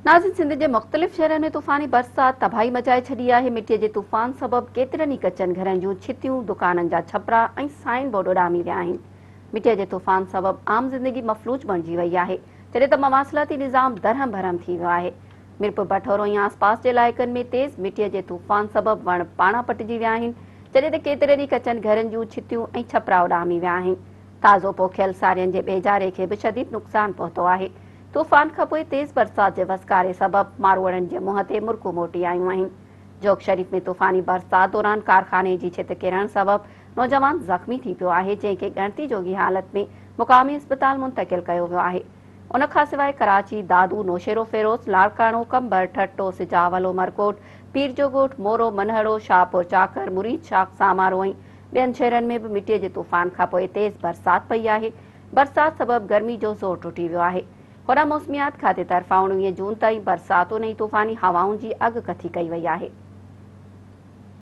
नाज़िन सिंध जे मुख़्तलिफ़ शहरनि में तूफ़ानी बरसात तबाही मचाए छॾी आहे। मिटीअ जे तूफ़ान सबबि केतिरनि ई कचनि घरनि जूं छितियूं, दुकाननि जा छपरा ऐं साइन बोर्ड उॾामी विया आहिनि। मिटीअ जे तूफ़ान सबबि आम ज़िंदगी मफ़लूज बणिजी वई आहे, जॾहिं त मवासिलाती निज़ाम दरहम भरम थी वियो आहे। मिरपुर बठोरो ऐं आसपास जे इलाइक़नि में तेज़ मिटीअ जे तूफ़ान सबबि वण पाणा पटिजी विया आहिनि, जॾहिं त केतिरनि ई कचनि घरनि जूं छितियूं ऐं छपरा उॾामी विया आहिनि। ताज़ो पोखियल सारियनि जे ॿेजारे खे बि शदीद नुक़सान पहुतो आहे। तूफ़ान खां पोइ तेज़ बरसात जे वसकारे सबबि मारोड़नि जे मुंहं ते मुर्कूं मोटी आयूं आहिनि। जोग शरीफ़ में तूफ़ानी बरसात दौरान कारखाने जी छिति किरण सबबि नौजवान ज़ख़्मी थी पियो आहे, जंहिंखे ॻणती जोगी हालत में मुक़ामी अस्पताल मुंतक़िल कयो वियो आहे। उन खां सवाइ कराची, दादू, नौशेरो फेरोज़, लाड़काणो, कंबर, ठट्टो, सिजावल, उमरकोट, पीर जो ॻोठ, मोरो, मनहड़ो, शाहपुर चाकर, मुरीद शाख, सामारो ऐं ॿियनि शहरनि में बि मिटीअ जे तूफ़ान खां पोइ तेज़ बरसात पई आहे। बरसात सबबि गर्मी जो ज़ोर टुटी वियो आहे। खुदा मौसमियात खाते तरफ़ां 19 जून ताईं बरसातुनि ऐं तूफ़ानी हवाउनि जी अॻकथी कई वई आहे।